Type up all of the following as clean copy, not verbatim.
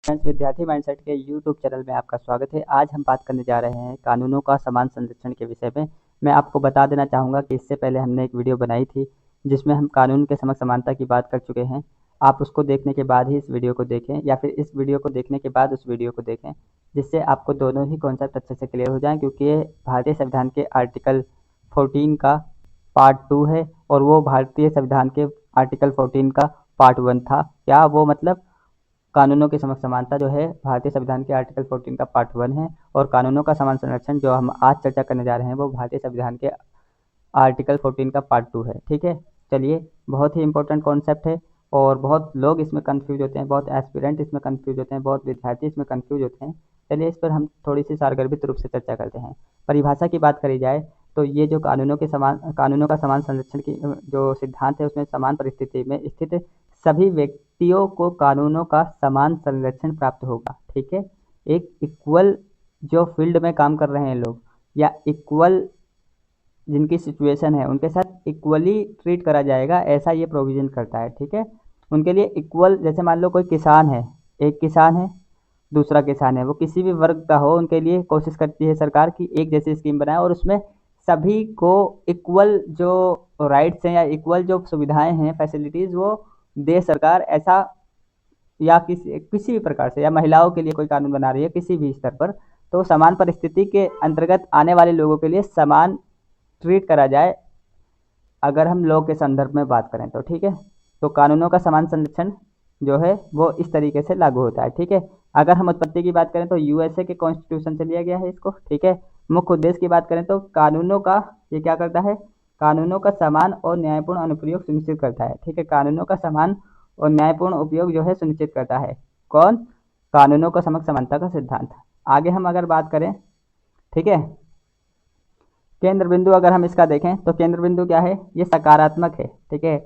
Friends, विद्यार्थी mindset के YouTube channel में आपका स्वागत है। आज हम बात करने जा रहे हैं कानूनों का समान संरक्षण के विषय में। मैं आपको बता देना चाहूँगा कि इससे पहले हमने एक वीडियो बनाई थी जिसमें हम कानून के समक्ष समानता की बात कर चुके हैं। आप उसको देखने के बाद ही इस वीडियो को देखें या फिर इस वीडियो को देखने के बाद उस वीडियो को देखें, जिससे आपको दोनों ही कॉन्सेप्ट अच्छे से क्लियर हो जाएँ, क्योंकि ये भारतीय संविधान के आर्टिकल 14 का पार्ट 2 है और वो भारतीय संविधान के आर्टिकल 14 का पार्ट 1 था। क्या वो मतलब कानूनों की समक्ष समानता जो है भारतीय संविधान के आर्टिकल 14 का पार्ट 1 है, और कानूनों का समान संरक्षण जो हम आज चर्चा करने जा रहे हैं वो भारतीय संविधान के आर्टिकल 14 का पार्ट 2 है। ठीक है, चलिए, बहुत ही इंपॉर्टेंट कॉन्सेप्ट है और बहुत लोग इसमें कंफ्यूज होते हैं, बहुत एस्पिरेंट इसमें कंफ्यूज होते हैं, बहुत विद्यार्थी इसमें कंफ्यूज होते हैं। चलिए, इस पर हम थोड़ी सी सारगर्भित रूप से चर्चा करते हैं। परिभाषा की बात करी जाए तो ये जो कानूनों का समान संरक्षण की जो सिद्धांत है, उसमें समान परिस्थिति में स्थित सभी व्यक्तियों को कानूनों का समान संरक्षण प्राप्त होगा। ठीक है, एक इक्वल जो फील्ड में काम कर रहे हैं लोग, या इक्वल जिनकी सिचुएशन है उनके साथ इक्वली ट्रीट करा जाएगा, ऐसा ये प्रोविज़न करता है। ठीक है, उनके लिए इक्वल, जैसे मान लो कोई किसान है, एक किसान है, दूसरा किसान है, वो किसी भी वर्ग का हो, उनके लिए कोशिश करती है सरकार कि एक जैसी स्कीम बनाए और उसमें सभी को इक्वल जो राइट्स हैं या इक्वल जो सुविधाएं हैं, फैसिलिटीज़ वो दे सरकार। ऐसा या किसी भी प्रकार से, या महिलाओं के लिए कोई कानून बना रही है किसी भी स्तर पर, तो समान परिस्थिति के अंतर्गत आने वाले लोगों के लिए समान ट्रीट करा जाए, अगर हम लॉ के संदर्भ में बात करें तो। ठीक है, तो कानूनों का समान संरक्षण जो है वो इस तरीके से लागू होता है। ठीक है, अगर हम उत्पत्ति की बात करें तो यूएसए के कॉन्स्टिट्यूशन से लिया गया है इसको। ठीक है, मुख्य उद्देश्य की बात करें तो कानूनों का ये क्या करता है, कानूनों का समान और न्यायपूर्ण अनुप्रयोग सुनिश्चित करता है। ठीक है, कानूनों का समान और न्यायपूर्ण उपयोग जो है सुनिश्चित करता है। कौन? कानूनों का समक्ष समानता का सिद्धांत। आगे हम अगर बात करें, ठीक है, केंद्र बिंदु अगर हम इसका देखें तो केंद्र बिंदु क्या है, ये सकारात्मक है। ठीक है,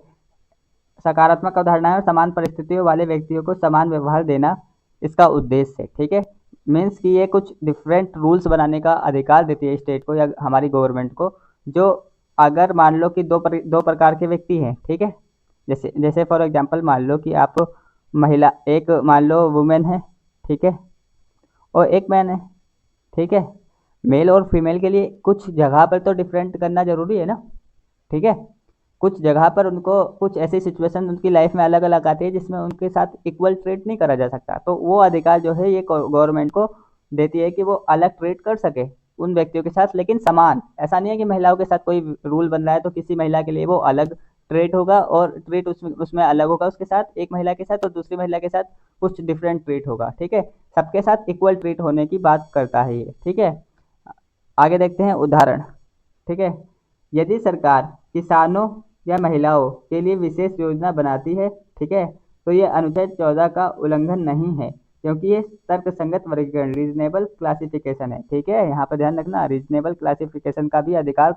सकारात्मक अवधारणा है और समान परिस्थितियों वाले व्यक्तियों को समान व्यवहार देना इसका उद्देश्य है। ठीक है, मीन्स कि ये कुछ डिफरेंट रूल्स बनाने का अधिकार देती है स्टेट को या हमारी गवर्नमेंट को। जो अगर मान लो कि दो प्रकार के व्यक्ति हैं, ठीक है, जैसे जैसे फॉर एग्जांपल मान लो कि आप महिला, एक मान लो वुमेन है, ठीक है, और एक मैन है। ठीक है, मेल और फीमेल के लिए कुछ जगह पर तो डिफरेंट करना जरूरी है ना। ठीक है, कुछ जगह पर उनको कुछ ऐसी सिचुएशन उनकी लाइफ में अलग अलग आती है जिसमें उनके साथ इक्वल ट्रीट नहीं करा जा सकता, तो वो अधिकार जो है ये गवर्नमेंट को देती है कि वो अलग ट्रीट कर सके उन व्यक्तियों के साथ, लेकिन समान। ऐसा नहीं है कि महिलाओं के साथ कोई रूल बन रहा है तो किसी महिला के लिए वो अलग ट्रीट होगा और ट्रीट उसमें अलग होगा उसके साथ, एक महिला के साथ, और दूसरी महिला के साथ कुछ डिफरेंट ट्रीट होगा। ठीक है, सबके साथ इक्वल ट्रीट होने की बात करता है ये। ठीक है, आगे देखते हैं उदाहरण। ठीक है, यदि सरकार किसानों या महिलाओं के लिए विशेष योजना बनाती है, ठीक है, तो ये अनुच्छेद 14 का उल्लंघन नहीं है, क्योंकि ये तर्कसंगत वर्गीकरण, रीजनेबल क्लासिफिकेशन है। ठीक है, यहाँ पर ध्यान रखना, रीजनेबल क्लासिफिकेशन का भी अधिकार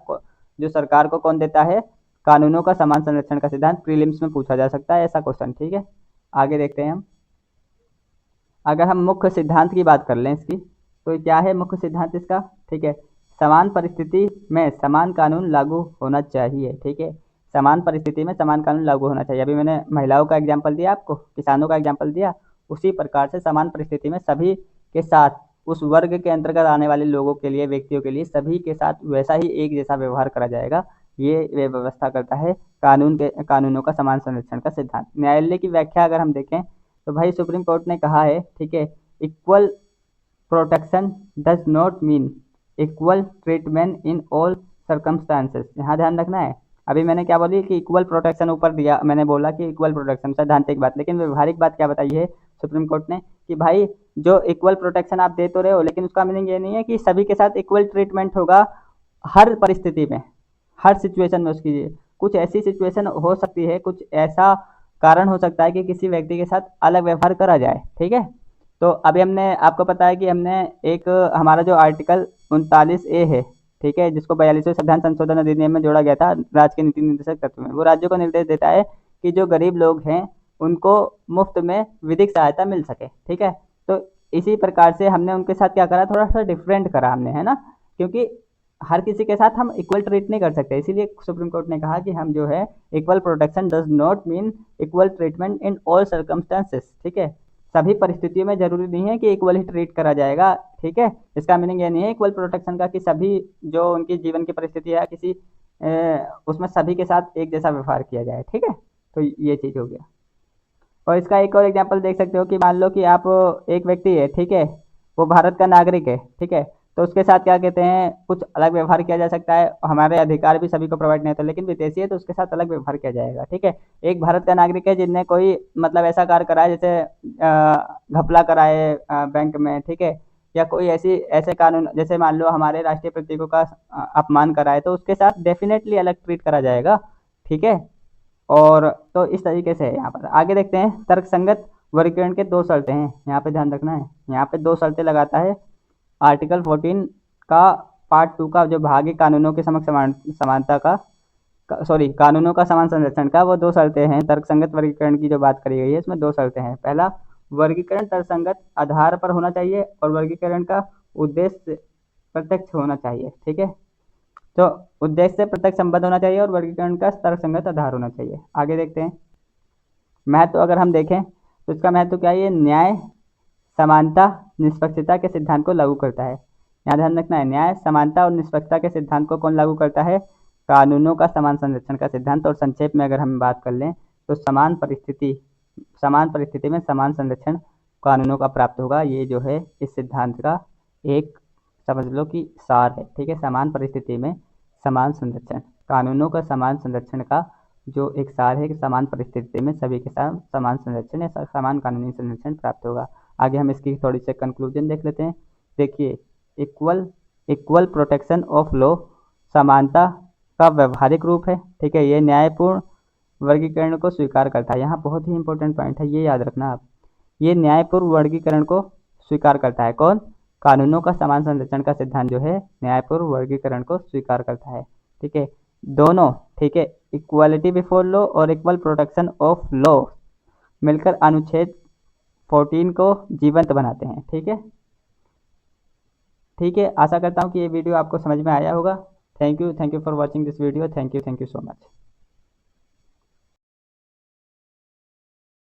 जो सरकार को कौन देता है, कानूनों का समान संरक्षण का सिद्धांत। प्रीलिम्स में पूछा जा सकता है ऐसा क्वेश्चन। ठीक है, आगे देखते हैं हम। अगर हम मुख्य सिद्धांत की बात कर लें इसकी, तो क्या है मुख्य सिद्धांत इसका? ठीक है, समान परिस्थिति में समान कानून लागू होना चाहिए। ठीक है, समान परिस्थिति में समान कानून लागू होना चाहिए। अभी मैंने महिलाओं का एग्जाम्पल दिया, आपको किसानों का एग्जाम्पल दिया, उसी प्रकार से समान परिस्थिति में सभी के साथ, उस वर्ग के अंतर्गत आने वाले लोगों के लिए, व्यक्तियों के लिए, सभी के साथ वैसा ही एक जैसा व्यवहार करा जाएगा। ये व्यवस्था करता है कानूनों का समान संरक्षण का सिद्धांत। न्यायालय की व्याख्या अगर हम देखें तो भाई सुप्रीम कोर्ट ने कहा है, ठीक है, equal protection does not mean equal treatment in all circumstances. यहाँ ध्यान रखना है, अभी मैंने क्या बोली कि इक्वल प्रोटेक्शन ऊपर दिया, मैंने बोला कि इक्वल प्रोटेक्शन सैद्धांतिक बात, लेकिन व्यवहारिक बात क्या बताई है सुप्रीम कोर्ट ने कि भाई जो इक्वल प्रोटेक्शन आप दे तो रहे हो, लेकिन उसका मीनिंग ये नहीं है कि सभी के साथ इक्वल ट्रीटमेंट होगा हर परिस्थिति में, हर सिचुएशन में। उसकी कुछ ऐसी सिचुएशन हो सकती है, कुछ ऐसा कारण हो सकता है कि किसी व्यक्ति के साथ अलग व्यवहार करा जाए। ठीक है, तो अभी हमने आपको पता है कि हमने एक हमारा जो आर्टिकल 39A है, ठीक है, जिसको 42वें संविधान संशोधन अधिनियम में जोड़ा गया था राज्य के नीति निर्देशक तत्व में, वो राज्यों को निर्देश देता है कि जो गरीब लोग हैं उनको मुफ्त में विधिक सहायता मिल सके। ठीक है, तो इसी प्रकार से हमने उनके साथ क्या करा, थोड़ा सा डिफरेंट करा हमने, है ना, क्योंकि हर किसी के साथ हम इक्वल ट्रीट नहीं कर सकते, इसीलिए सुप्रीम कोर्ट ने कहा कि हम जो है equal protection does not mean equal treatment in all circumstances. ठीक है, सभी परिस्थितियों में जरूरी नहीं है कि इक्वल ही ट्रीट करा जाएगा। ठीक है, इसका मीनिंग ये नहीं है इक्वल प्रोटेक्शन का कि सभी जो उनकी जीवन की परिस्थिति है किसी उसमें सभी के साथ एक जैसा व्यवहार किया जाए। ठीक है, तो ये चीज़ हो गया। और इसका एक और एग्जांपल देख सकते हो कि मान लो कि आप एक व्यक्ति है, ठीक है, वो भारत का नागरिक है, ठीक है, तो उसके साथ क्या कहते हैं कुछ अलग व्यवहार किया जा सकता है, हमारे अधिकार भी सभी को प्रोवाइड नहीं होते, लेकिन विदेशी है तो उसके साथ अलग व्यवहार किया जाएगा। ठीक है, एक भारत का नागरिक है जिनने कोई मतलब ऐसा कार्य करा है जैसे घपला कराए बैंक में, ठीक है, या कोई ऐसी ऐसे कानून जैसे मान लो हमारे राष्ट्रीय प्रतीकों का अपमान कराए, तो उसके साथ डेफिनेटली अलग ट्रीट करा जाएगा। ठीक है, और तो इस तरीके से है। यहाँ पर आगे देखते हैं, तर्कसंगत वर्गीकरण के दो शर्तें हैं, यहाँ पे ध्यान रखना है। यहाँ पे दो शर्तें लगाता है आर्टिकल 14 का पार्ट 2 का जो भाग है कानूनों के समक्ष समानता का, सॉरी कानूनों का समान संरक्षण का, वो दो शर्तें हैं। तर्कसंगत वर्गीकरण की जो बात करी गई है इसमें दो शर्तें हैं। पहला, वर्गीकरण तर्कसंगत आधार पर होना चाहिए और वर्गीकरण का उद्देश्य प्रत्यक्ष होना चाहिए। ठीक है, तो उद्देश्य से प्रत्यक्ष संबंध होना चाहिए और वर्गीकरण का तर्कसंगत आधार होना चाहिए। आगे देखते हैं, महत्व अगर हम देखें तो इसका महत्व क्या है, ये न्याय, समानता, निष्पक्षता के सिद्धांत को लागू करता है। यहाँ ध्यान रखना है, न्याय, समानता और निष्पक्षता के सिद्धांत को कौन लागू करता है, कानूनों का समान संरक्षण का सिद्धांत। और संक्षेप में अगर हम बात कर लें तो समान परिस्थिति में समान संरक्षण कानूनों का प्राप्त होगा। ये जो है इस सिद्धांत का एक समझ लो कि सार है। ठीक है, समान परिस्थिति में समान संरक्षण, कानूनों का समान संरक्षण का जो एक सार है कि समान परिस्थिति में सभी के साथ समान संरक्षण या समान कानूनी संरक्षण प्राप्त होगा। आगे हम इसकी थोड़ी सी कंक्लूजन देख लेते हैं। देखिए, equal equal protection of law समानता का व्यवहारिक रूप है। ठीक है, ये न्यायपूर्ण वर्गीकरण को स्वीकार करता है। यहाँ बहुत ही इंपॉर्टेंट पॉइंट है, ये याद रखना आप, ये न्यायपूर्ण वर्गीकरण को स्वीकार करता है। कौन, कानूनों का समान संरक्षण का सिद्धांत जो है न्यायपूर्ण वर्गीकरण को स्वीकार करता है। ठीक है, दोनों, ठीक है, इक्वालिटी बिफोर लॉ और इक्वल प्रोटेक्शन ऑफ लॉ मिलकर अनुच्छेद 14 को जीवंत बनाते हैं। ठीक है, ठीक है, आशा करता हूँ कि ये वीडियो आपको समझ में आया होगा। Thank you for watching this video. Thank you so much.